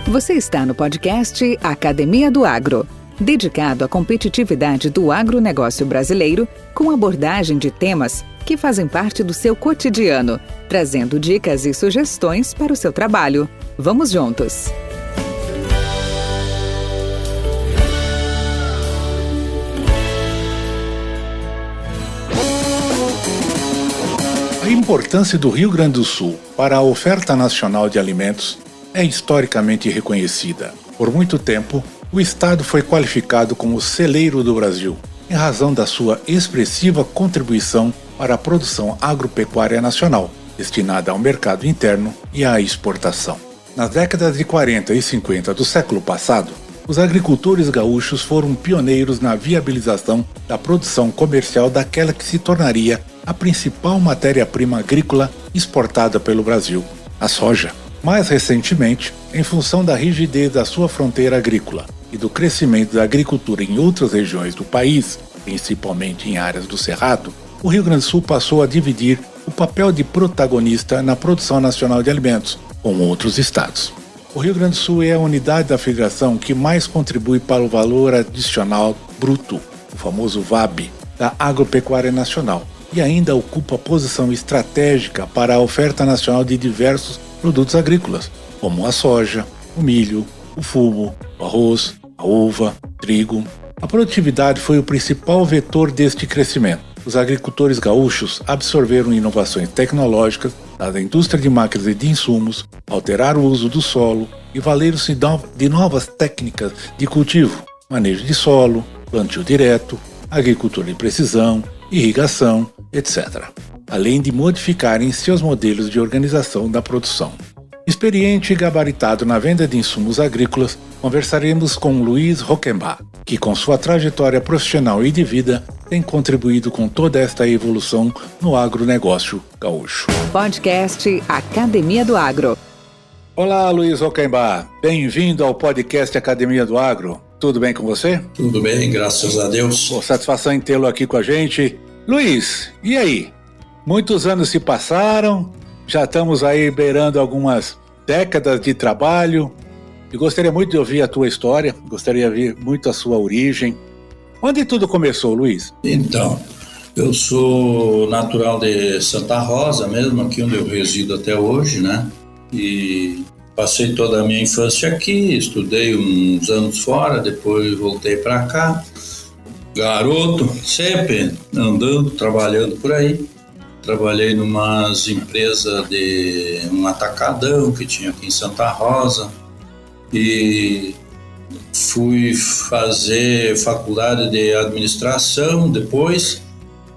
Você está no podcast Academia do Agro, dedicado à competitividade do agronegócio brasileiro, com abordagem de temas que fazem parte do seu cotidiano, trazendo dicas e sugestões para o seu trabalho. Vamos juntos! A importância do Rio Grande do Sul para a oferta nacional de alimentos é historicamente reconhecida. Por muito tempo, o estado foi qualificado como celeiro do Brasil, em razão da sua expressiva contribuição para a produção agropecuária nacional, destinada ao mercado interno e à exportação. Nas décadas de 40 e 50 do século passado, os agricultores gaúchos foram pioneiros na viabilização da produção comercial daquela que se tornaria a principal matéria-prima agrícola exportada pelo Brasil, a soja. Mais recentemente, em função da rigidez da sua fronteira agrícola e do crescimento da agricultura em outras regiões do país, principalmente em áreas do Cerrado, o Rio Grande do Sul passou a dividir o papel de protagonista na produção nacional de alimentos com outros estados. O Rio Grande do Sul é a unidade da federação que mais contribui para o valor adicional bruto, o famoso VAB, da agropecuária nacional, e ainda ocupa posição estratégica para a oferta nacional de diversos produtos agrícolas, como a soja, o milho, o fumo, o arroz, a uva, o trigo. A produtividade foi o principal vetor deste crescimento. Os agricultores gaúchos absorveram inovações tecnológicas da indústria de máquinas e de insumos, alteraram o uso do solo e valeram-se de novas técnicas de cultivo, manejo de solo, plantio direto, agricultura de precisão, irrigação, etc., além de modificarem seus modelos de organização da produção. Experiente e gabaritado na venda de insumos agrícolas, conversaremos com Luiz Rockenbach, que com sua trajetória profissional e de vida tem contribuído com toda esta evolução no agronegócio gaúcho. Podcast Academia do Agro. Olá, Luiz Rockenbach. Bem-vindo ao podcast Academia do Agro. Tudo bem com você? Tudo bem, graças a Deus. Satisfação em tê-lo aqui com a gente. Luiz, e aí? Muitos anos se passaram, já estamos aí beirando algumas décadas de trabalho. Eu gostaria muito de ouvir a tua história, gostaria de ouvir muito a sua origem. Onde tudo começou, Luiz? Então, eu sou natural de Santa Rosa mesmo, aqui onde eu resido até hoje, né? E passei toda a minha infância aqui, estudei uns anos fora, depois voltei para cá. Garoto, sempre andando, trabalhando por aí. Trabalhei numas empresas de um atacadão que tinha aqui em Santa Rosa e fui fazer faculdade de administração depois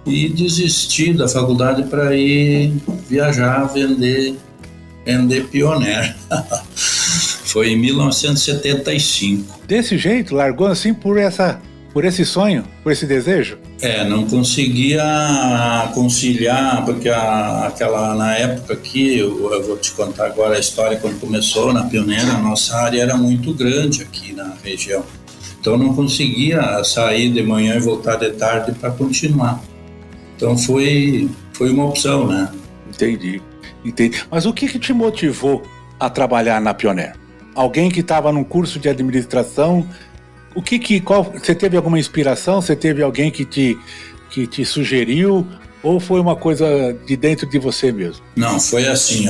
e desisti da faculdade para ir viajar, vender Pioneer. Foi em 1975. Desse jeito, largou assim por esse sonho, por esse desejo? Não conseguia conciliar, porque na época aqui, eu vou te contar agora a história quando começou na Pioneer, a nossa área era muito grande aqui na região. Então não conseguia sair de manhã e voltar de tarde para continuar. Então foi uma opção, né? Entendi. Mas o que te motivou a trabalhar na Pioneer? Alguém que estava num curso de administração? Você teve alguma inspiração? Você teve alguém que te sugeriu? Ou foi uma coisa de dentro de você mesmo? Não, foi assim,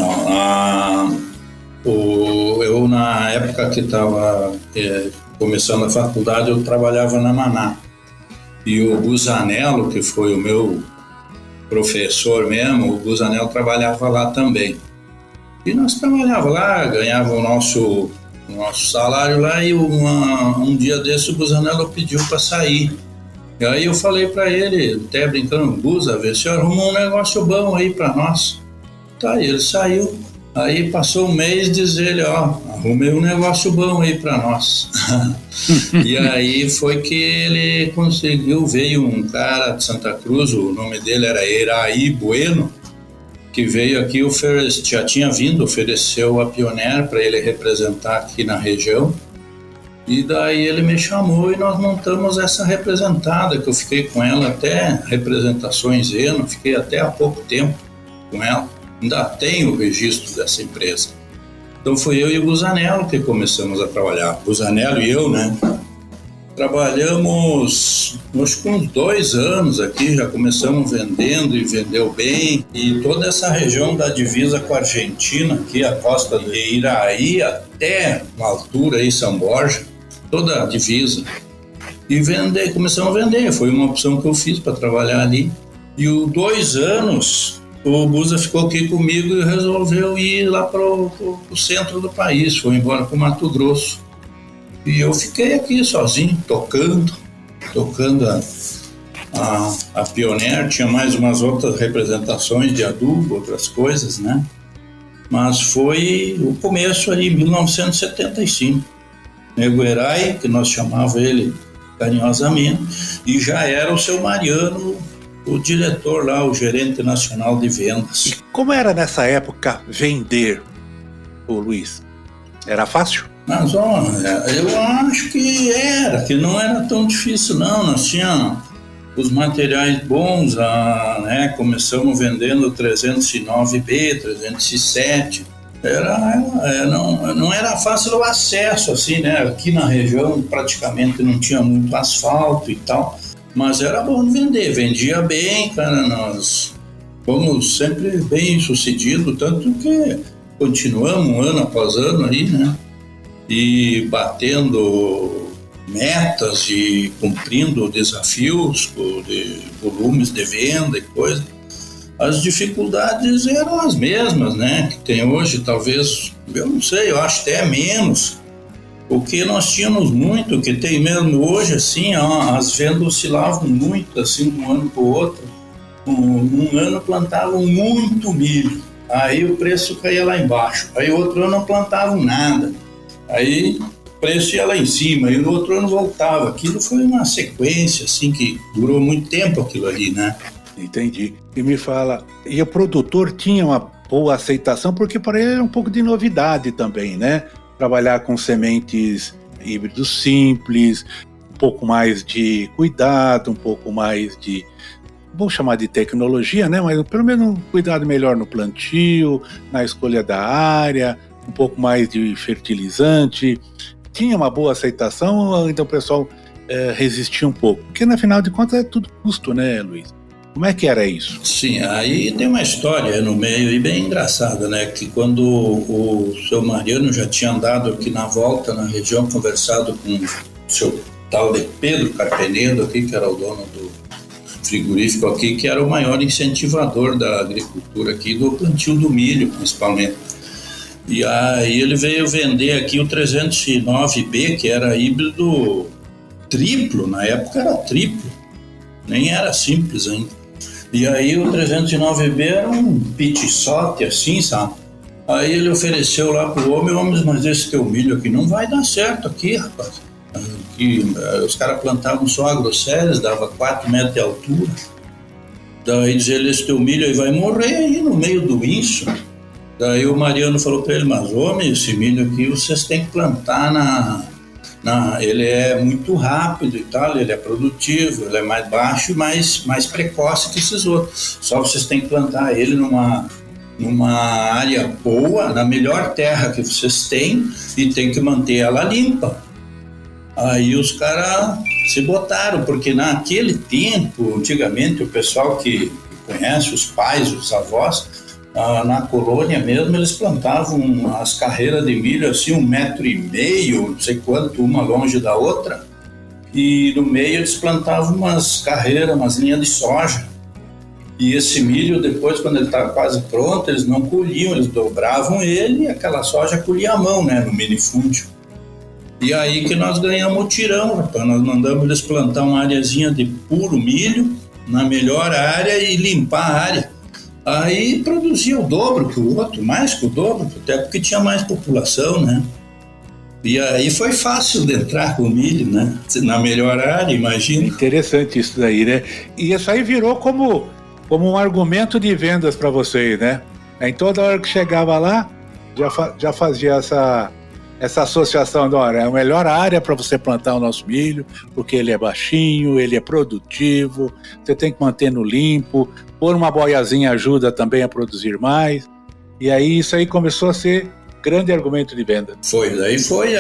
eu na época que estava começando a faculdade, eu trabalhava na Maná. E o Busanello, que foi o meu professor mesmo, o Busanello trabalhava lá também. E nós trabalhávamos lá, ganhava o nosso salário lá, e um dia desse o Busanello pediu para sair. E aí eu falei para ele, até brincando, Busa, vê se arrumou um negócio bom aí para nós. Tá, ele saiu. Aí passou um mês, diz ele, arrumei um negócio bom aí para nós. E aí foi que ele conseguiu, veio um cara de Santa Cruz, o nome dele era Eraí Bueno, que veio aqui, já tinha vindo, ofereceu a Pioneer para ele representar aqui na região. E daí ele me chamou e nós montamos essa representada, que eu fiquei com ela até representações Eno, fiquei até há pouco tempo com ela. Ainda tenho o registro dessa empresa. Então foi eu e o Busanello que começamos a trabalhar. O Busanello e eu, né? Trabalhamos, acho que uns 2 anos aqui, já começamos vendendo e vendeu bem. E toda essa região da divisa com a Argentina, aqui a costa de Iraí até uma altura aí, São Borja, toda a divisa. E começamos a vender, foi uma opção que eu fiz para trabalhar ali. E os 2 anos, o Busa ficou aqui comigo e resolveu ir lá para o centro do país, foi embora para o Mato Grosso. E eu fiquei aqui sozinho, tocando a Pioneer, tinha mais umas outras representações de adubo, outras coisas, né? Mas foi o começo ali, em 1975. Nego Herai, que nós chamava ele carinhosamente, e já era o seu Mariano, o diretor lá, o gerente nacional de vendas. E como era nessa época vender, ô Luiz? Era fácil? Mas olha, eu acho que não era tão difícil não, nós tínhamos os materiais bons, né? Começamos vendendo 309B, 307, não era fácil o acesso assim, né? Aqui na região praticamente não tinha muito asfalto e tal, mas era bom vender, vendia bem, cara, nós fomos sempre bem sucedidos, tanto que continuamos ano após ano aí, né? E batendo metas e cumprindo desafios de volumes de venda e coisa. As dificuldades eram as mesmas, né? Que tem hoje, talvez, eu não sei, eu acho até menos. Porque nós tínhamos muito, que tem mesmo hoje, assim, as vendas oscilavam muito, assim, de um ano para o outro. Um ano plantavam muito milho, aí o preço caía lá embaixo. Aí outro ano não plantavam nada. Aí o preço ia lá em cima, e no outro ano voltava. Aquilo foi uma sequência, assim, que durou muito tempo aquilo ali, né? Entendi. E me fala, e o produtor tinha uma boa aceitação, porque para ele era um pouco de novidade também, né? Trabalhar com sementes híbridos simples, um pouco mais de cuidado, um pouco mais de, vou chamar de tecnologia, né? Mas pelo menos um cuidado melhor no plantio, na escolha da área, um pouco mais de fertilizante. Tinha uma boa aceitação ou ainda o pessoal resistia um pouco? Porque, no final de contas, é tudo custo, né, Luiz? Como é que era isso? Sim, aí tem uma história no meio e bem engraçada, né? Que quando o seu Mariano já tinha andado aqui na volta, na região, conversado com o seu tal de Pedro Carpenedo aqui, que era o dono do frigorífico aqui, que era o maior incentivador da agricultura aqui, do plantio do milho, principalmente. E aí ele veio vender aqui o 309B, que era híbrido triplo, na época era triplo, nem era simples ainda. E aí o 309B era um pitsote assim, sabe? Aí ele ofereceu lá pro homem, mas esse teu milho aqui não vai dar certo aqui, rapaz. Aqui, os caras plantavam só agroceres, dava 4 metros de altura. Daí diz ele, esse teu milho aí vai morrer aí no meio do inso. Daí o Mariano falou para ele, mas homem, esse milho aqui vocês têm que plantar ele é muito rápido e tal, ele é produtivo, ele é mais baixo e mais precoce que esses outros. Só vocês têm que plantar ele numa área boa, na melhor terra que vocês têm, e tem que manter ela limpa. Aí os caras se botaram, porque naquele tempo, antigamente, o pessoal que conhece, os pais, os avós, na colônia mesmo, eles plantavam as carreiras de milho assim 1,5 metro, não sei quanto, uma longe da outra, e no meio eles plantavam umas carreiras, umas linhas de soja. E esse milho, depois, quando ele estava quase pronto, eles não colhiam, eles dobravam ele e aquela soja colhia à mão, né, no minifúndio. E aí que nós ganhamos o tirão, rapaz. Nós mandamos eles plantar uma areazinha de puro milho na melhor área e limpar a área. Aí produzia o dobro que o outro, mais que o dobro, até porque tinha mais população, né? E aí foi fácil de entrar com o milho, né? Na melhor área, imagina. Interessante isso daí, né? E isso aí virou como um argumento de vendas para vocês, né? Em toda hora que chegava lá, já fazia essa associação de, olha, é a melhor área para você plantar o nosso milho, porque ele é baixinho, ele é produtivo, você tem que manter no limpo, pôr uma boiazinha ajuda também a produzir mais. E aí isso aí começou a ser grande argumento de venda.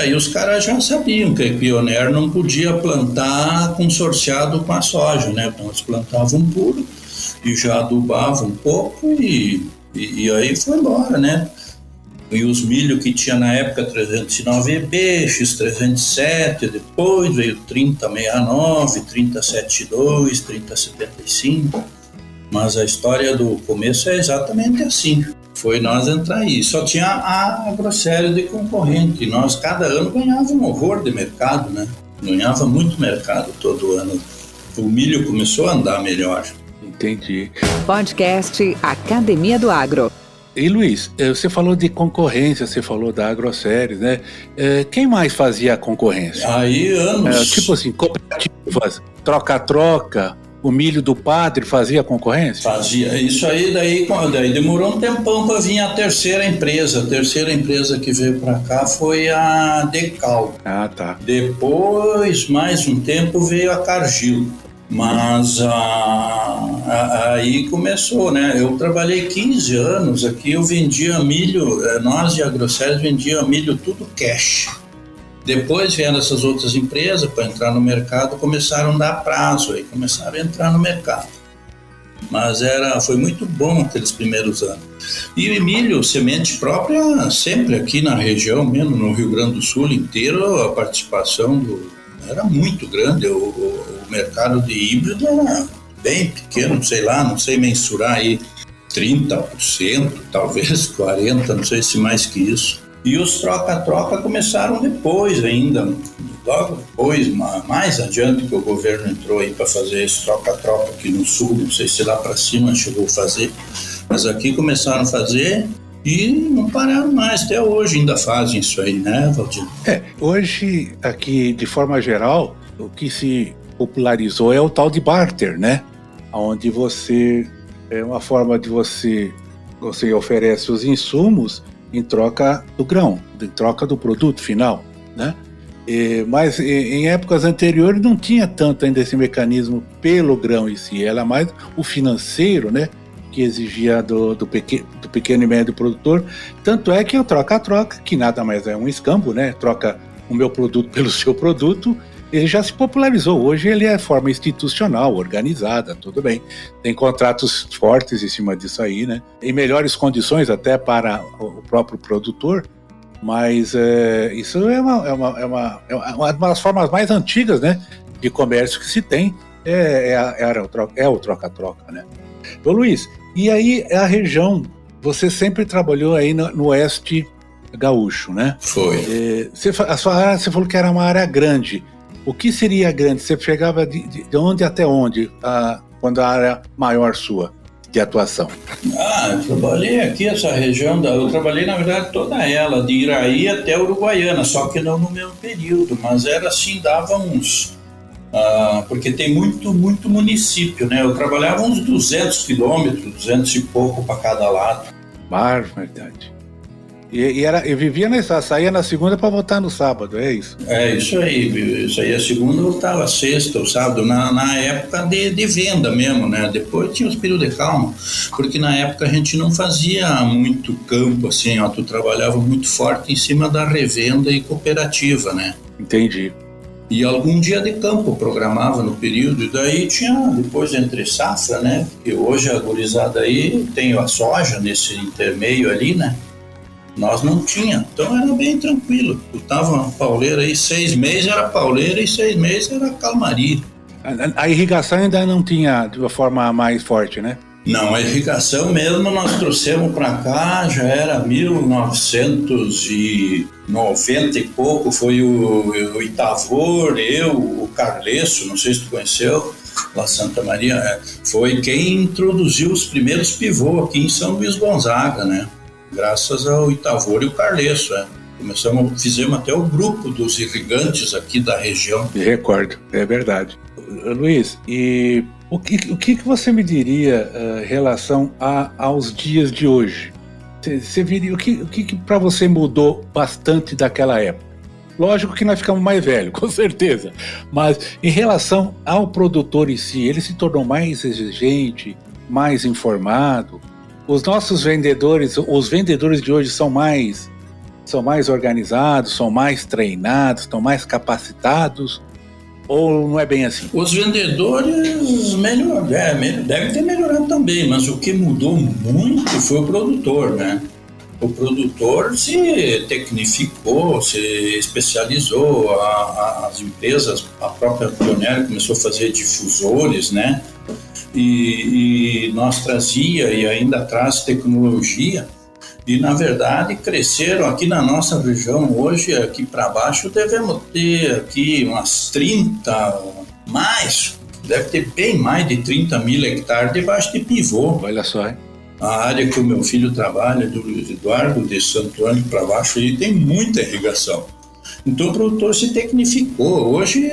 Aí os caras já sabiam que a Pioneer não podia plantar consorciado com a soja, né? Então eles plantavam puro e já adubavam um pouco e aí foi embora, né? E os milho que tinha na época 309EB, X307, depois veio 3069, 3072, 3075. Mas a história do começo é exatamente assim. Foi nós entrar aí. Só tinha a Agroséries de concorrente. Nós, cada ano, ganhava um horror de mercado, né? Ganhava muito mercado todo ano. O milho começou a andar melhor. Entendi. Podcast Academia do Agro. E Luiz, você falou de concorrência, você falou da Agroséries, né? Quem mais fazia a concorrência? Aí, anos... Tipo assim, cooperativas, troca-troca, o milho do padre fazia concorrência? Fazia. Isso aí, daí demorou um tempão para vir a terceira empresa. A terceira empresa que veio para cá foi a Decal. Ah, tá. Depois, mais um tempo, veio a Cargill. Mas aí começou, né? Eu trabalhei 15 anos aqui, eu vendia milho, nós de Agroséries vendia milho tudo cash. Depois vieram essas outras empresas para entrar no mercado, começaram a dar prazo, aí começaram a entrar no mercado. Mas foi muito bom aqueles primeiros anos. E milho, semente própria, sempre aqui na região, mesmo no Rio Grande do Sul inteiro, a participação era muito grande. O mercado de híbrido era bem pequeno, não sei mensurar aí, 30%, talvez 40%, não sei se mais que isso. E os troca-troca começaram depois ainda, logo depois, mais adiante que o governo entrou aí para fazer esse troca-troca aqui no sul, não sei se lá para cima chegou a fazer, mas aqui começaram a fazer e não pararam mais, até hoje ainda fazem isso aí, né, Valdir? Hoje, aqui, de forma geral, o que se popularizou é o tal de barter, né? Onde é uma forma de você oferece os insumos em troca do grão, em troca do produto final, né? Mas em épocas anteriores não tinha tanto ainda esse mecanismo pelo grão em si, era mais o financeiro, né? Que exigia do pequeno e médio produtor. Tanto é que o troca-troca, que nada mais é um escambo, né? Troca o meu produto pelo seu produto, ele já se popularizou. Hoje ele é forma institucional, organizada, tudo bem. Tem contratos fortes em cima disso aí, né? Em melhores condições até para o próprio produtor, mas isso é uma das formas mais antigas, né, de comércio que se tem, o troca-troca, né? Ô Luiz, e aí a região, você sempre trabalhou aí no oeste gaúcho, né? Foi. A sua área, você falou que era uma área grande. O que seria grande? Você chegava de onde até onde, quando a área maior sua de atuação? Eu trabalhei aqui, essa região, eu trabalhei na verdade toda ela, de Iraí até Uruguaiana, só que não no mesmo período, mas era assim, dava uns... porque tem muito município, né? Eu trabalhava uns 200 quilômetros, 200 e pouco para cada lado. Verdade. E vivia saía na segunda para voltar no sábado, é isso? É isso aí, a segunda, voltava a sexta, o sábado, na época de venda mesmo, né? Depois tinha os períodos de calma, porque na época a gente não fazia muito campo, assim, tu trabalhava muito forte em cima da revenda e cooperativa, né? Entendi. E algum dia de campo programava no período, e daí tinha depois entre safra, né? Porque hoje a gurizada aí tem a soja nesse intermeio ali, né? Nós não tinha, então era bem tranquilo. Eu tava uma pauleira aí, 6 meses era pauleira e 6 meses era calmaria. A irrigação ainda não tinha de uma forma mais forte, né? Não, a irrigação mesmo nós trouxemos para cá, já era 1990 e pouco, foi o Itavor, o Carlesso, não sei se tu conheceu, lá Santa Maria, foi quem introduziu os primeiros pivô aqui em São Luís Gonzaga, né? Graças ao Itavor e o Carlesso, fizemos até o grupo dos irrigantes aqui da região. Me recordo, é verdade. Luiz, e o que você me diria em relação aos dias de hoje? Você viria, o que para você mudou bastante daquela época? Lógico que nós ficamos mais velhos, com certeza, mas em relação ao produtor em si, ele se tornou mais exigente, mais informado? Os nossos vendedores, os vendedores de hoje são mais são mais organizados, são mais treinados, estão mais capacitados? Ou não é bem assim? Os vendedores devem ter melhorado também, mas o que mudou muito foi o produtor, né? O produtor se tecnificou, se especializou, as empresas, a própria Pioneer começou a fazer difusores, né? E nós trazia e ainda traz tecnologia. E, na verdade, cresceram aqui na nossa região hoje, aqui para baixo, devemos ter aqui umas 30, deve ter bem mais de 30 mil hectares debaixo de pivô. Olha só, hein? A área que o meu filho trabalha, do Eduardo de Santo Ângelo para baixo, ele tem muita irrigação. Então o produtor se tecnificou. Hoje,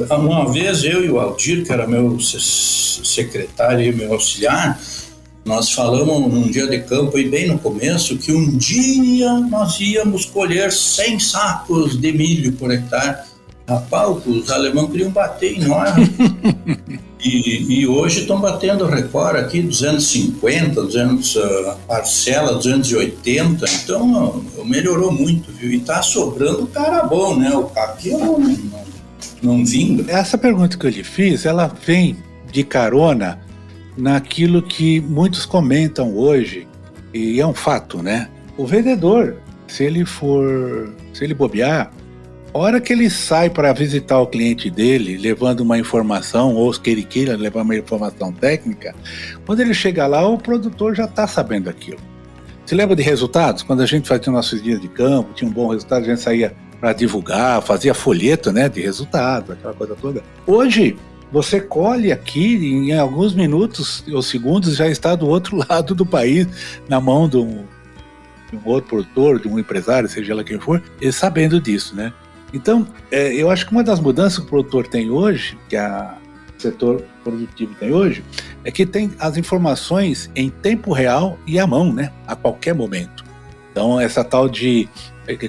uma vez eu e o Aldir, que era meu secretário e meu auxiliar, nós falamos num dia de campo, e bem no começo, que um dia nós íamos colher 100 sacos de milho por hectare. Rapaz, os alemães queriam bater em nós. E hoje estão batendo recorde aqui, 250, 200 parcela, 280. Então, melhorou muito, viu? E está sobrando cara bom, né? O caqui não vinga. Essa pergunta que eu lhe fiz, ela vem de carona naquilo que muitos comentam hoje, e é um fato, né? O vendedor, se ele bobear, a hora que ele sai para visitar o cliente dele, levando uma informação, ou que ele queira levar uma informação técnica, quando ele chega lá, o produtor já está sabendo aquilo. Se lembra de resultados? Quando a gente fazia nossos dias de campo, tinha um bom resultado, a gente saía para divulgar, fazia folheto, né, de resultados, aquela coisa toda. Hoje, você colhe aqui, em alguns minutos ou segundos, já está do outro lado do país, na mão de um outro produtor, de um empresário, seja lá quem for, ele sabendo disso, né? Então, eu acho que uma das mudanças que o produtor tem hoje, que o setor produtivo tem hoje, é que tem as informações em tempo real e à mão, né? A qualquer momento. Então, essa tal de,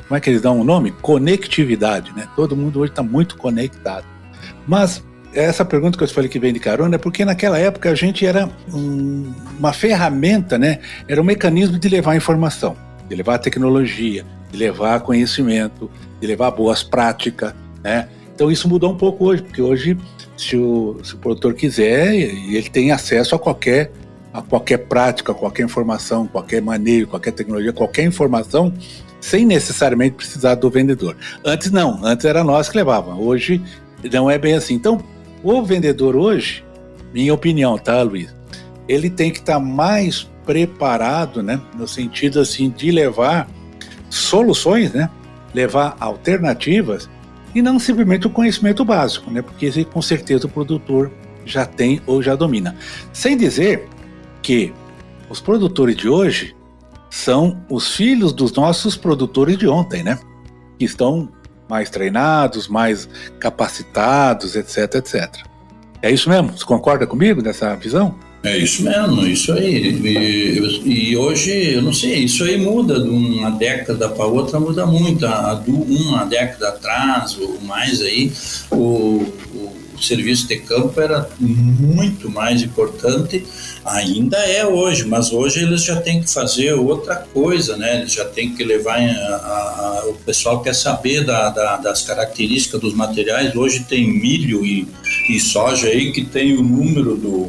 como é que eles dão o nome? Conectividade, né? Todo mundo hoje está muito conectado. Mas essa pergunta que eu te falei que vem de carona é porque naquela época a gente era uma ferramenta, né? Era um mecanismo de levar informação, de levar tecnologia, de levar conhecimento, de levar boas práticas, né? Então isso mudou um pouco hoje, porque hoje se o produtor quiser, ele tem acesso a qualquer prática, a qualquer informação, qualquer manejo, qualquer tecnologia, qualquer informação, sem necessariamente precisar do vendedor. Antes não, antes era nós que levávamos, hoje não é bem assim. Então o vendedor hoje, minha opinião, tá, Luiz? Ele tem que estar mais preparado, né? No sentido assim de levar soluções, né? Levar alternativas e não simplesmente o conhecimento básico, né? Porque esse, com certeza o produtor já tem ou já domina. Sem dizer que os produtores de hoje são os filhos dos nossos produtores de ontem, né? Que estão mais treinados, mais capacitados, etc, etc. É isso mesmo? Você concorda comigo nessa visão? É isso mesmo, isso aí. E hoje, eu não sei, isso aí muda de uma década para outra, muda muito. Uma década atrás, ou mais aí, o serviço de campo era muito mais importante, ainda é hoje, mas hoje eles já têm que fazer outra coisa, né? Eles já têm que levar, o pessoal quer saber das características dos materiais. Hoje tem milho e soja aí que tem o número do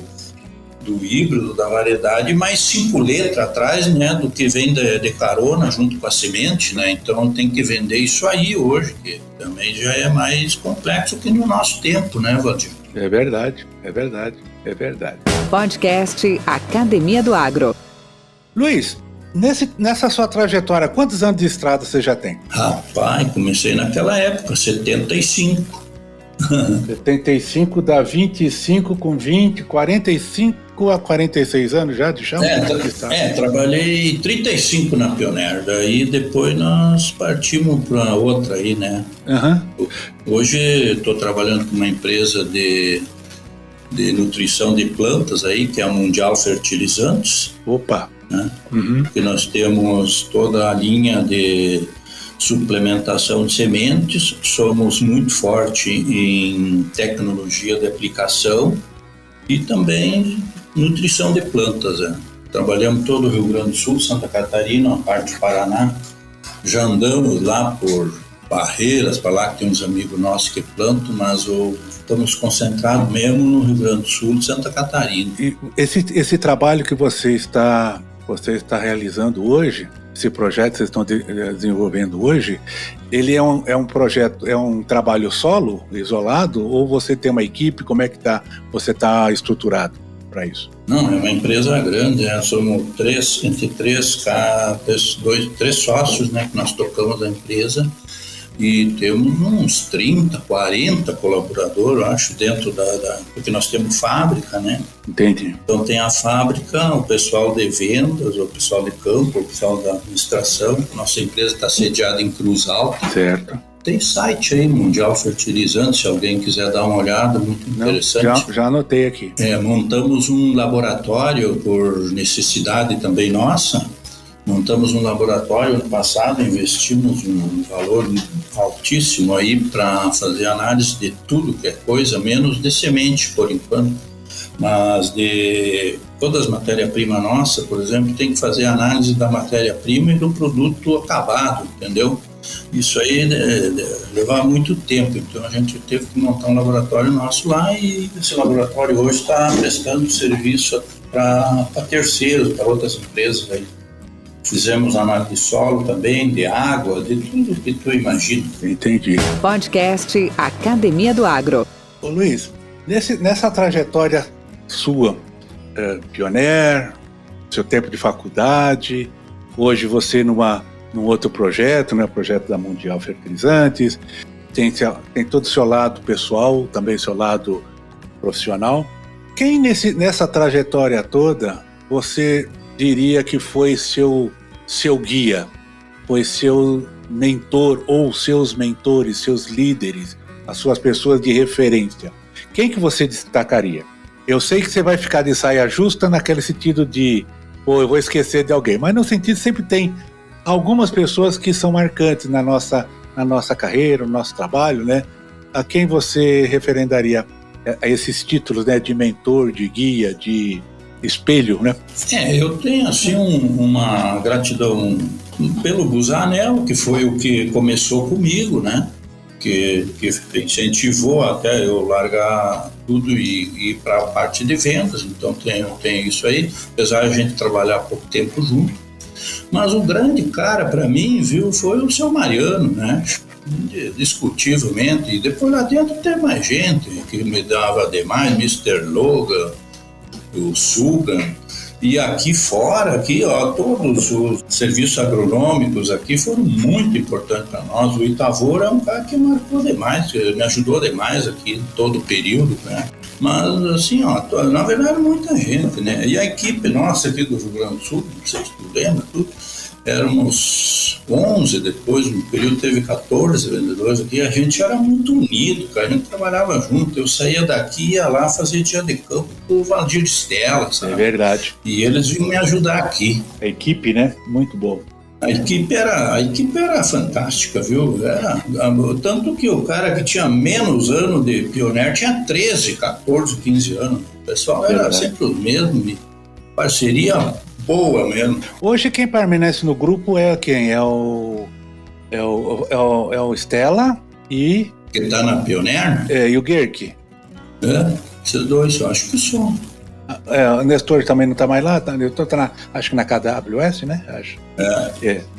híbrido, da variedade, mais 5 letras atrás, né, do que vem de carona junto com a semente, né? Então tem que vender isso aí hoje, que também já é mais complexo que no nosso tempo, né, Valdir? É verdade, é verdade, é verdade. Podcast Academia do Agro. Luiz, nessa sua trajetória, quantos anos de estrada você já tem? Rapaz, comecei naquela época, 75. 75 dá 25 com 20, 45 a 46 anos já de chão? Trabalhei 35 na Pioneer, daí depois nós partimos para outra aí, né? Uhum. Hoje estou trabalhando com uma empresa de nutrição de plantas aí, que é a Mundial Fertilizantes. Opa! Né? Uhum. Que nós temos toda a linha de suplementação de sementes, somos muito fortes em tecnologia de aplicação e também nutrição de plantas. Trabalhamos todo o Rio Grande do Sul, Santa Catarina, a parte do Paraná, já andamos lá por Barreiras, para lá que tem uns amigos nossos que plantam, mas estamos concentrados mesmo no Rio Grande do Sul e Santa Catarina. E esse trabalho que você está realizando hoje, esse projeto que vocês estão desenvolvendo hoje, ele é um projeto, é um trabalho solo, isolado, ou você tem uma equipe? Como é que você está estruturado para isso? Não, é uma empresa grande, somos três sócios, né, que nós tocamos a empresa, e temos uns 30, 40 colaboradores, acho, dentro porque nós temos fábrica, né? Entendi. Então tem a fábrica, o pessoal de vendas, o pessoal de campo, o pessoal da administração. Nossa empresa está sediada em Cruz Alta. Certo. Tem site aí, Mundial Fertilizante, se alguém quiser dar uma olhada, muito interessante. Já anotei aqui. Montamos um laboratório por necessidade também nossa. Montamos um laboratório ano passado, investimos um valor altíssimo aí para fazer análise de tudo que é coisa, menos de semente por enquanto. Mas de todas as matérias-primas nossas, por exemplo, tem que fazer análise da matéria-prima e do produto acabado, entendeu? Isso aí leva muito tempo, então a gente teve que montar um laboratório nosso lá, e esse laboratório hoje está prestando serviço para terceiros, para outras empresas aí. Fizemos análise de solo também, de água, de tudo que tu imagina. Entendi. Podcast Academia do Agro. Ô Luiz, nessa trajetória sua, pioneiro, seu tempo de faculdade, hoje você num outro projeto, né, projeto da Mundial Fertilizantes, tem todo o seu lado pessoal, também seu lado profissional. Quem nessa trajetória toda você diria que foi seu guia, foi seu mentor ou seus mentores, seus líderes, as suas pessoas de referência? Quem que você destacaria? Eu sei que você vai ficar de saia justa naquele sentido de, eu vou esquecer de alguém, mas no sentido sempre tem algumas pessoas que são marcantes na nossa carreira, no nosso trabalho, né? A quem você referendaria a esses títulos, né, de mentor, de guia, de espelho, né? Eu tenho assim uma gratidão pelo Busanello, que foi o que começou comigo, né? Que incentivou até eu largar tudo e ir para a parte de vendas. Então tem isso aí, apesar de a gente trabalhar pouco tempo junto. Mas o grande cara para mim, viu, foi o seu Mariano, né? Indiscutivelmente. E depois lá dentro tem mais gente que me dava demais, Mr. Logan, o Sugan, e aqui fora, todos os serviços agronômicos aqui foram muito importantes para nós. O Itavor é um cara que marcou demais, me ajudou demais aqui em todo o período, né? Mas assim, na verdade muita gente, né? E a equipe nossa aqui do Rio Grande do Sul, não sei se tu lembra, éramos 11, depois no período teve 14 vendedores aqui, a gente era muito unido, cara, a gente trabalhava junto, eu saía daqui, ia lá fazer dia de campo pro Valdir de Stella, sabe? É verdade. E eles vinham me ajudar aqui. A equipe, né? Muito bom. A equipe era fantástica, viu? Tanto que o cara que tinha menos anos de pioneiro tinha 13, 14, 15 anos. O pessoal era sempre o mesmo, parceria boa mesmo. Hoje quem permanece no grupo é quem? É o Stella e... Que tá na Pioneer? E o Gerke. Esses dois, eu acho que são. O Nestor também não tá mais lá, acho que na KWS, né? Acho.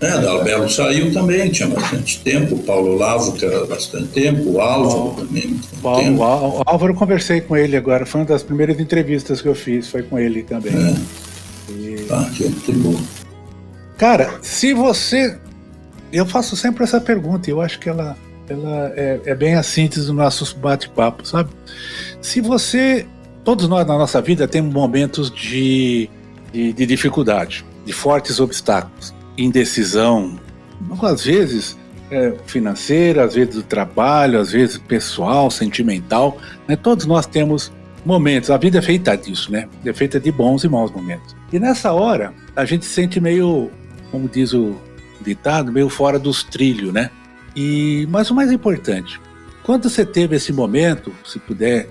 Da Albelo saiu também, tinha bastante tempo. O Paulo Lavo, que era bastante tempo. O Álvaro também. O Álvaro, eu conversei com ele agora, foi uma das primeiras entrevistas que eu fiz, foi com ele também. Que muito bom. Cara, eu faço sempre essa pergunta, e eu acho que ela é bem a síntese do nosso bate-papo, sabe? Todos nós na nossa vida temos momentos de dificuldade, de fortes obstáculos, indecisão, às vezes financeira, às vezes do trabalho, às vezes pessoal, sentimental, né? Todos nós temos momentos, a vida é feita disso, né? É feita de bons e maus momentos. E nessa hora, a gente se sente meio, como diz o ditado, meio fora dos trilhos, né? Mas o mais importante, quando você teve esse momento, se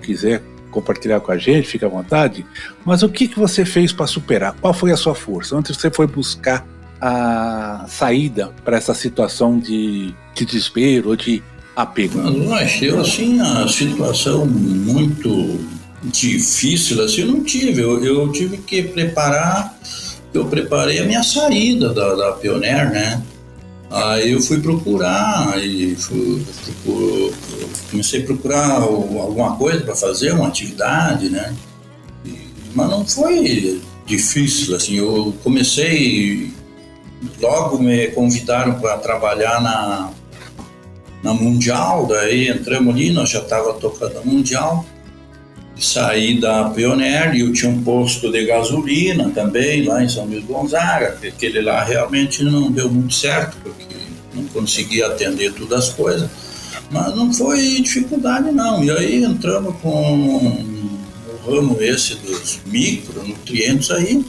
quiser compartilhar com a gente, fica à vontade, mas o que você fez para superar? Qual foi a sua força? Onde você foi buscar a saída para essa situação de desespero ou de apego? Eu, assim, a situação muito difícil, assim, eu não tive. Eu tive que eu preparei a minha saída da Pioneer, né? Aí eu fui procurar comecei a procurar alguma coisa para fazer, uma atividade, né? Mas não foi difícil, assim, eu comecei, logo me convidaram para trabalhar na Mundial, daí entramos ali, nós já estava tocando a Mundial, saí da Pioneer e eu tinha um posto de gasolina também lá em São Luís Gonzaga, que aquele lá realmente não deu muito certo, porque não conseguia atender todas as coisas, mas não foi dificuldade não, e aí entramos com o ramo esse dos micronutrientes aí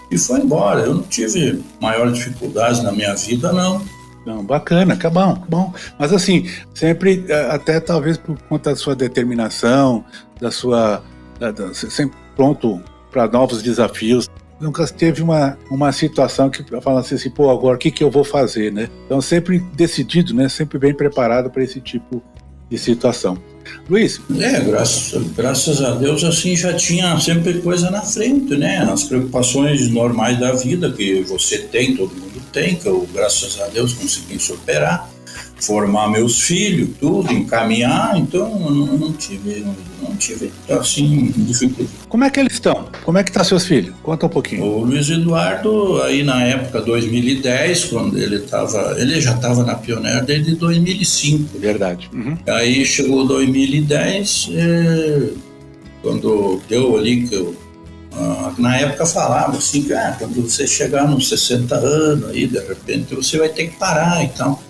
e foi embora. Eu não tive maiores dificuldades na minha vida não. Não, bacana, que bom. Mas assim, sempre, até talvez por conta da sua determinação, sempre pronto para novos desafios, nunca teve uma situação que fala assim, pô, agora o que eu vou fazer, né? Então sempre decidido, né? Sempre bem preparado para esse tipo de situação. Luiz? Graças a Deus, assim, já tinha sempre coisa na frente, né? As preocupações normais da vida que você tem, todo mundo tem, que eu, graças a Deus, consegui superar, formar meus filhos, tudo, encaminhar, então eu não tive assim, dificuldade. Como é que eles estão? Como é que tá seus filhos? Conta um pouquinho. O Luiz Eduardo, aí na época 2010, quando ele já estava na Pioneer desde 2005. Verdade. Uhum. Aí chegou 2010, quando deu ali que eu na época falava assim que quando você chegar nos 60 anos aí de repente você vai ter que parar e tal.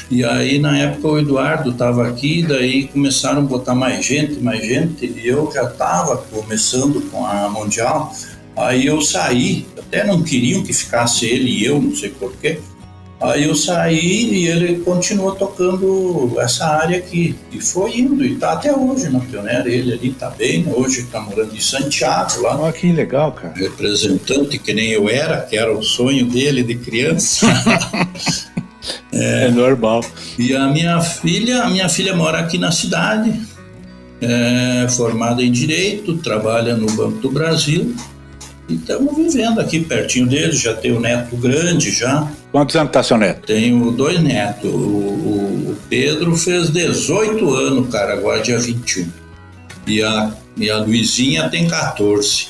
E aí na época o Eduardo estava aqui, daí começaram a botar mais gente, e eu já estava começando com a Mundial. Aí eu saí, até não queriam que ficasse ele e eu, não sei porquê. Aí eu saí e ele continuou tocando essa área aqui. E foi indo, e tá até hoje na Pioneer. Ele ali tá bem, hoje tá morando em Santiago lá. Oh, que legal, cara. Representante que nem eu era, que era o sonho dele de criança. É normal. E a minha filha mora aqui na cidade, formada em Direito, trabalha no Banco do Brasil. E estamos vivendo aqui pertinho deles, já tenho um neto grande já. Quantos anos está seu neto? Tenho 2 netos. O Pedro fez 18 anos, cara, agora dia 21. E a Luizinha tem 14.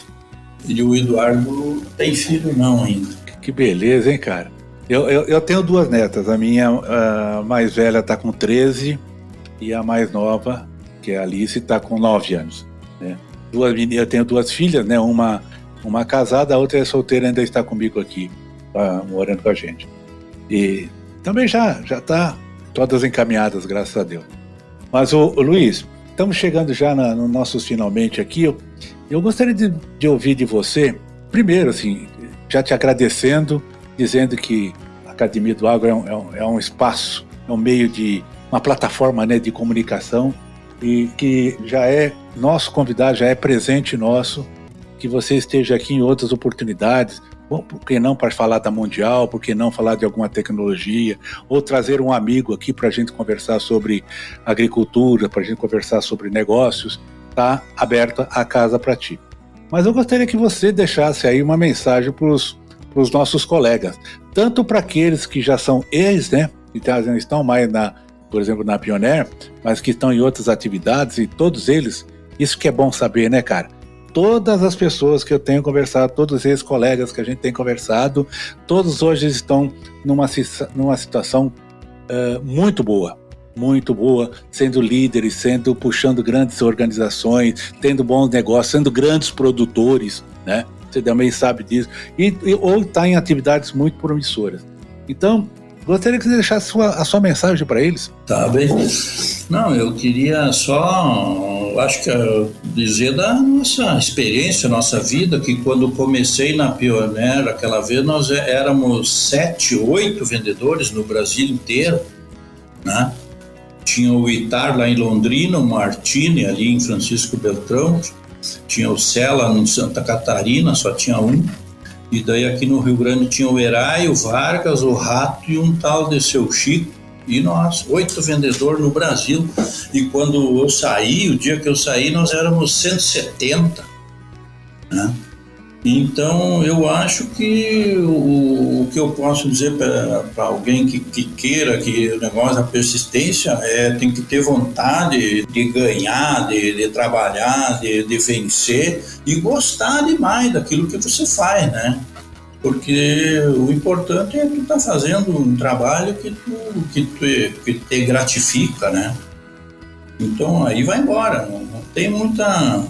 E o Eduardo não tem filho não ainda. Que beleza, hein, cara? Eu tenho 2 netas. A minha mais velha está com 13 e a mais nova, que é a Alice, está com 9 anos. Né? Eu tenho 2 filhas, né? Uma casada, a outra é solteira, ainda está comigo aqui, morando com a gente. E também já está todas encaminhadas, graças a Deus. Mas, o Luiz, estamos chegando já nos nossos finalmente aqui. Eu gostaria de ouvir de você, primeiro, assim, já te agradecendo, dizendo que a Academia do Agro é um espaço, é um meio de uma plataforma, né, de comunicação e que já é nosso convidado, já é presente nosso, que você esteja aqui em outras oportunidades. Bom, por que não para falar da Mundial, por que não falar de alguma tecnologia, ou trazer um amigo aqui para a gente conversar sobre agricultura, para a gente conversar sobre negócios. Está aberta a casa para ti. Mas eu gostaria que você deixasse aí uma mensagem para os nossos colegas, tanto para aqueles que já são né, que não estão mais, por exemplo, na Pioneer, mas que estão em outras atividades, e todos eles, isso que é bom saber, né, cara? Todas as pessoas que eu tenho conversado, todos esses colegas que a gente tem conversado, todos hoje estão numa situação muito boa, sendo líderes, puxando grandes organizações, tendo bons negócios, sendo grandes produtores, né? Você também sabe disso, ou está em atividades muito promissoras. Então, gostaria que você deixasse a sua mensagem para eles. Tá bem. Não, eu queria só, acho que dizer da nossa experiência, nossa vida, que quando comecei na Pioneer, aquela vez nós éramos 7, 8 vendedores no Brasil inteiro, né? Tinha o Itar lá em Londrina, o Martini ali em Francisco Beltrão, tinha o Cela em Santa Catarina, só tinha um. E daí aqui no Rio Grande tinha o Herai, o Vargas, o Rato e um tal de Seu Chico. E nós, 8 vendedores no Brasil. E quando eu saí, o dia que eu saí, nós éramos 170, né? Então, eu acho que o que eu posso dizer para alguém que queira, que o negócio da persistência tem que ter vontade de ganhar, de trabalhar, de vencer e gostar demais daquilo que você faz, né? Porque o importante é tu estar fazendo um trabalho que te gratifica, né? Então, aí vai embora, não tem muita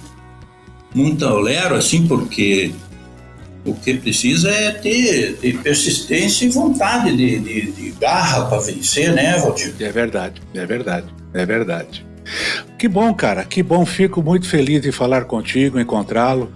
olero assim, porque o que precisa é ter persistência e vontade de garra para vencer, né, Valdir? É verdade. Que bom, cara, que bom, fico muito feliz de falar contigo, encontrá-lo.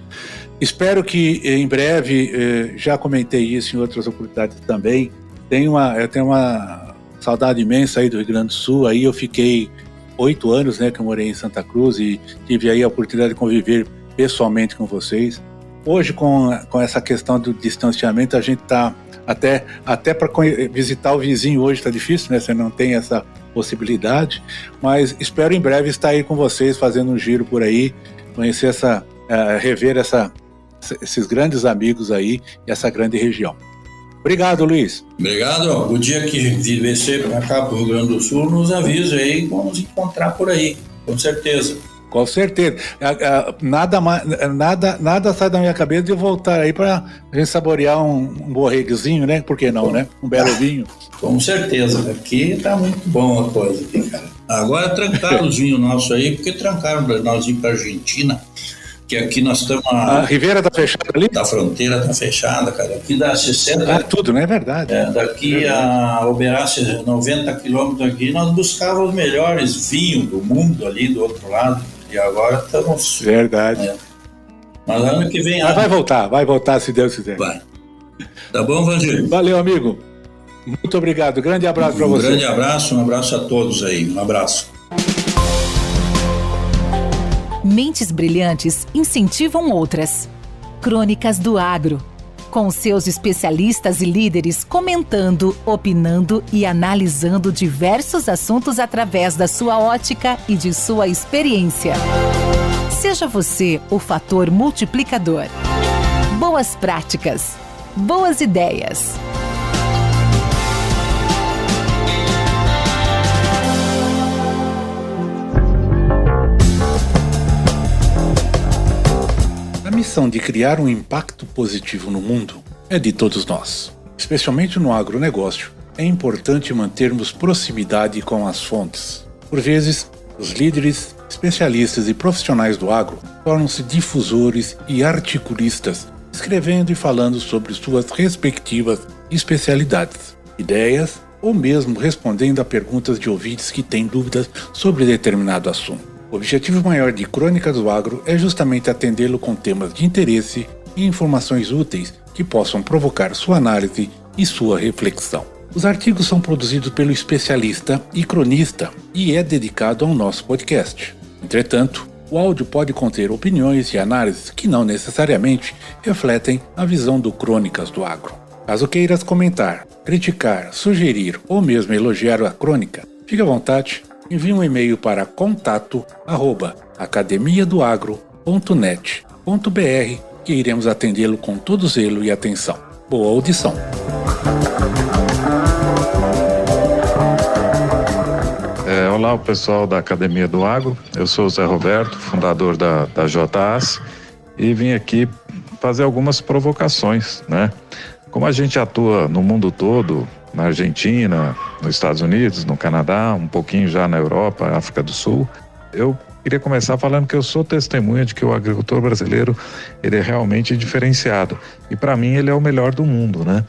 Espero que em breve, já comentei isso em outras oportunidades também, eu tenho uma saudade imensa aí do Rio Grande do Sul. Aí eu fiquei 8 anos, né, que eu morei em Santa Cruz e tive aí a oportunidade de conviver pessoalmente com vocês. Hoje, com essa questão do distanciamento, a gente está até para visitar o vizinho hoje está difícil, né? Você não tem essa possibilidade, mas espero em breve estar aí com vocês, fazendo um giro por aí, conhecer rever esses grandes amigos aí e essa grande região. Obrigado, Luiz. Obrigado. O dia que vier para cá, para o Rio Grande do Sul, nos avisa aí, vamos encontrar por aí, com certeza. Com certeza. Nada sai da minha cabeça de eu voltar aí para a gente saborear um borreguezinho, né? Por que não, né? Um belo vinho. Com certeza. Aqui tá muito bom a coisa, cara. Agora trancaram os vinhos nossos aí, porque trancaram para nós ir para Argentina, que aqui nós estamos... A Ribeira tá fechada ali? A fronteira tá fechada, cara. Aqui dá 60... tudo, não é verdade? Daqui a Uberlândia, 90 quilômetros aqui, nós buscávamos os melhores vinhos do mundo ali do outro lado. E agora estamos... Verdade. Mas ano que vem... Mas vai voltar se Deus quiser. Vai. Tá bom, Valdir? Valeu, amigo. Muito obrigado. Grande abraço para você. Grande abraço, um abraço a todos aí. Um abraço. Mentes brilhantes incentivam outras. Crônicas do Agro. Com seus especialistas e líderes comentando, opinando e analisando diversos assuntos através da sua ótica e de sua experiência. Seja você o fator multiplicador. Boas práticas. Boas ideias. A missão de criar um impacto positivo no mundo é de todos nós. Especialmente no agronegócio, é importante mantermos proximidade com as fontes. Por vezes, os líderes, especialistas e profissionais do agro tornam-se difusores e articulistas, escrevendo e falando sobre suas respectivas especialidades, ideias ou mesmo respondendo a perguntas de ouvintes que têm dúvidas sobre determinado assunto. O objetivo maior de Crônicas do Agro é justamente atendê-lo com temas de interesse e informações úteis que possam provocar sua análise e sua reflexão. Os artigos são produzidos pelo especialista e cronista e é dedicado ao nosso podcast. Entretanto, o áudio pode conter opiniões e análises que não necessariamente refletem a visão do Crônicas do Agro. Caso queiras comentar, criticar, sugerir ou mesmo elogiar a crônica, fique à vontade. Envie um e-mail para contato@academiadoagro.net.br que iremos atendê-lo com todo zelo e atenção. Boa audição! Olá, o pessoal da Academia do Agro. Eu sou o Zé Roberto, fundador da JAS, e vim aqui fazer algumas provocações, né? Como a gente atua no mundo todo, na Argentina, nos Estados Unidos, no Canadá, um pouquinho já na Europa, África do Sul, eu queria começar falando que eu sou testemunha de que o agricultor brasileiro, ele é realmente diferenciado. E para mim ele é o melhor do mundo, né?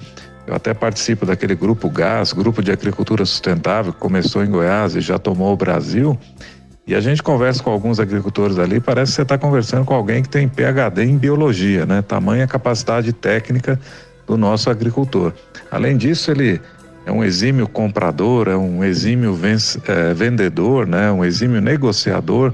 Eu até participo daquele grupo GAS, Grupo de Agricultura Sustentável, que começou em Goiás e já tomou o Brasil. E a gente conversa com alguns agricultores ali, parece que você está conversando com alguém que tem PhD em biologia, né? Tamanha capacidade técnica do nosso agricultor. Além disso, ele é um exímio comprador, é um exímio vendedor, né? Um exímio negociador.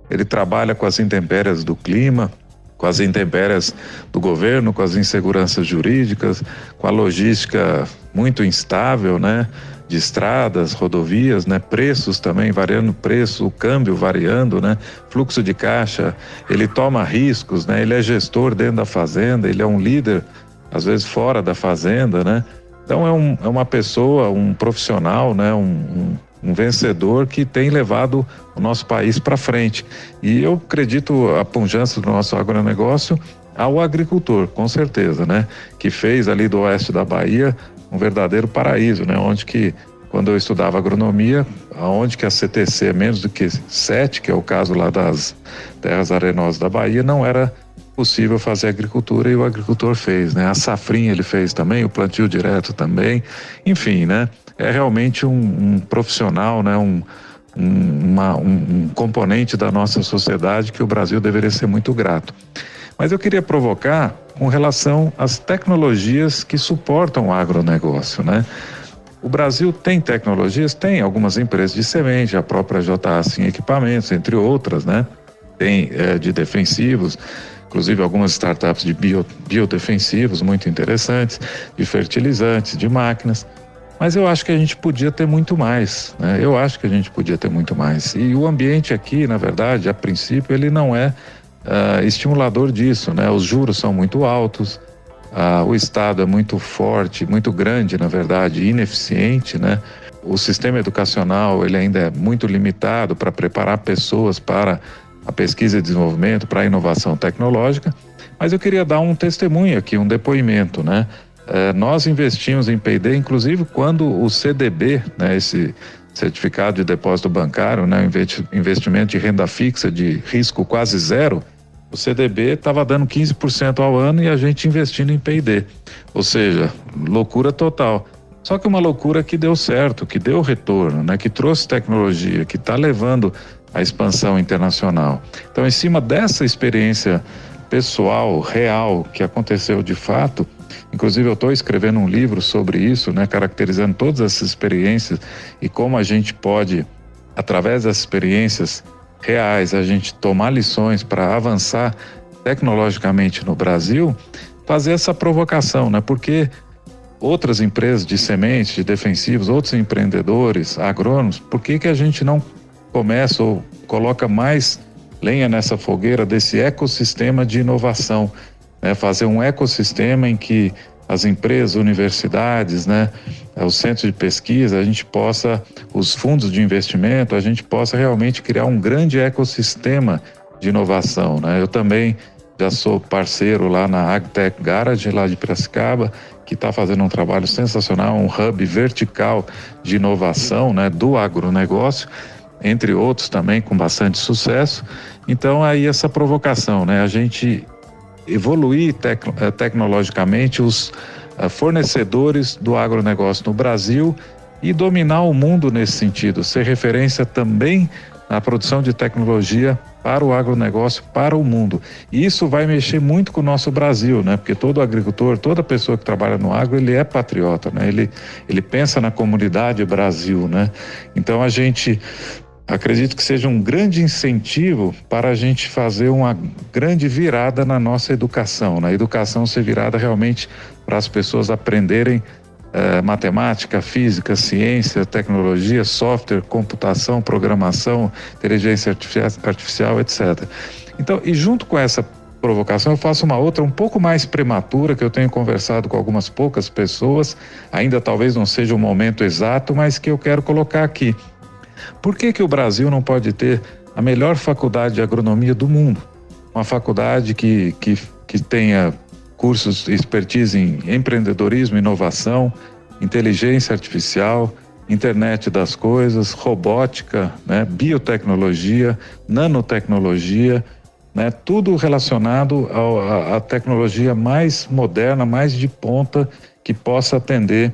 Ele trabalha com as intempéries do clima, com as intempéries do governo, com as inseguranças jurídicas, com a logística muito instável, né? De estradas, rodovias, né? Preços também variando, o câmbio variando, né? Fluxo de caixa, ele toma riscos, né? Ele é gestor dentro da fazenda, ele é um líder, às vezes fora da fazenda, né? Então é uma pessoa, um profissional, né? Um vencedor que tem levado o nosso país para frente. E eu acredito a pujança do nosso agronegócio ao agricultor, com certeza, né? Que fez ali do oeste da Bahia um verdadeiro paraíso, né? Onde que, quando eu estudava agronomia, onde que a CTC é menos do que 7, que é o caso lá das terras arenosas da Bahia, não era possível fazer agricultura e o agricultor fez, né? A safrinha ele fez também, o plantio direto também, enfim, né? É realmente um profissional, né? Um componente da nossa sociedade que o Brasil deveria ser muito grato. Mas eu queria provocar com relação às tecnologias que suportam o agronegócio, né? O Brasil tem tecnologias, tem algumas empresas de semente, a própria JA em equipamentos, entre outras, né? Tem de defensivos, inclusive algumas startups de biodefensivos muito interessantes, de fertilizantes, de máquinas. Mas eu acho que a gente podia ter muito mais, né? Eu acho que a gente podia ter muito mais. E o ambiente aqui, na verdade, a princípio, ele não é estimulador disso, né? Os juros são muito altos, o Estado é muito forte, muito grande, na verdade, ineficiente, né? O sistema educacional, ele ainda é muito limitado para preparar pessoas para a pesquisa e desenvolvimento, para a inovação tecnológica. Mas eu queria dar um testemunho aqui, um depoimento, né? Nós investimos em P&D, inclusive quando o CDB, né, esse certificado de depósito bancário, né, investimento de renda fixa de risco quase zero, o CDB estava dando 15% ao ano e a gente investindo em P&D. Ou seja, loucura total. Só que uma loucura que deu certo, que deu retorno, né, que trouxe tecnologia, que está levando a expansão internacional. Então, em cima dessa experiência pessoal, real, que aconteceu de fato, inclusive eu estou escrevendo um livro sobre isso, né, caracterizando todas essas experiências e como a gente pode, através dessas experiências reais, a gente tomar lições para avançar tecnologicamente no Brasil, fazer essa provocação, né? Porque outras empresas de sementes, de defensivos, outros empreendedores, agrônomos, por que a gente não começa ou coloca mais lenha nessa fogueira desse ecossistema de inovação, né? Fazer um ecossistema em que as empresas, universidades, né, os centros de pesquisa, a gente possa, os fundos de investimento, a gente possa realmente criar um grande ecossistema de inovação, né? Eu também já sou parceiro lá na AgTech Garage, lá de Piracicaba, que está fazendo um trabalho sensacional, um hub vertical de inovação, né, do agronegócio, entre outros também com bastante sucesso. Então aí essa provocação, né, a gente evoluir tecnologicamente os fornecedores do agronegócio no Brasil e dominar o mundo nesse sentido, ser referência também na produção de tecnologia para o agronegócio, para o mundo. E isso vai mexer muito com o nosso Brasil, né? Porque todo agricultor, toda pessoa que trabalha no agro, ele é patriota, né? Ele pensa na comunidade Brasil, né? Então a gente acredito que seja um grande incentivo para a gente fazer uma grande virada na nossa educação, na educação ser virada realmente para as pessoas aprenderem matemática, física, ciência, tecnologia, software, computação, programação, inteligência artificial, etc. Então, e junto com essa provocação, eu faço uma outra um pouco mais prematura, que eu tenho conversado com algumas poucas pessoas, ainda talvez não seja o momento exato, mas que eu quero colocar aqui. Por que o Brasil não pode ter a melhor faculdade de agronomia do mundo? Uma faculdade que tenha cursos, expertise em empreendedorismo, inovação, inteligência artificial, internet das coisas, robótica, né, biotecnologia, nanotecnologia, né, tudo relacionado à tecnologia mais moderna, mais de ponta, que possa atender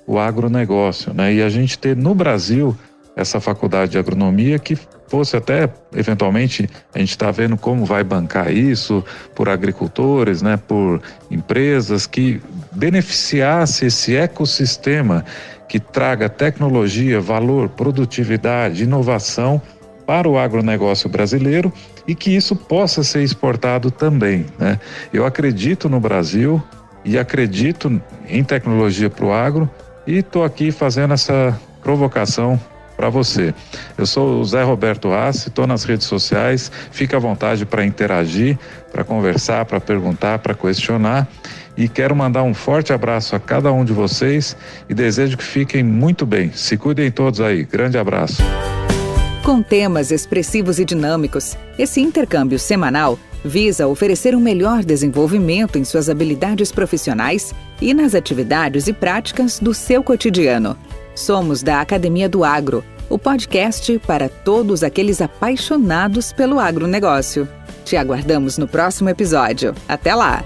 o agronegócio, né? E a gente ter no Brasil essa faculdade de agronomia que fosse até, eventualmente, a gente está vendo como vai bancar isso por agricultores, né, por empresas, que beneficiasse esse ecossistema que traga tecnologia, valor, produtividade, inovação para o agronegócio brasileiro e que isso possa ser exportado também, né? Eu acredito no Brasil e acredito em tecnologia para o agro e estou aqui fazendo essa provocação para você. Eu sou o Zé Roberto Assi, estou nas redes sociais, fica à vontade para interagir, para conversar, para perguntar, para questionar e quero mandar um forte abraço a cada um de vocês e desejo que fiquem muito bem. Se cuidem todos aí. Grande abraço. Com temas expressivos e dinâmicos, esse intercâmbio semanal visa oferecer um melhor desenvolvimento em suas habilidades profissionais e nas atividades e práticas do seu cotidiano. Somos da Academia do Agro, o podcast para todos aqueles apaixonados pelo agronegócio. Te aguardamos no próximo episódio. Até lá!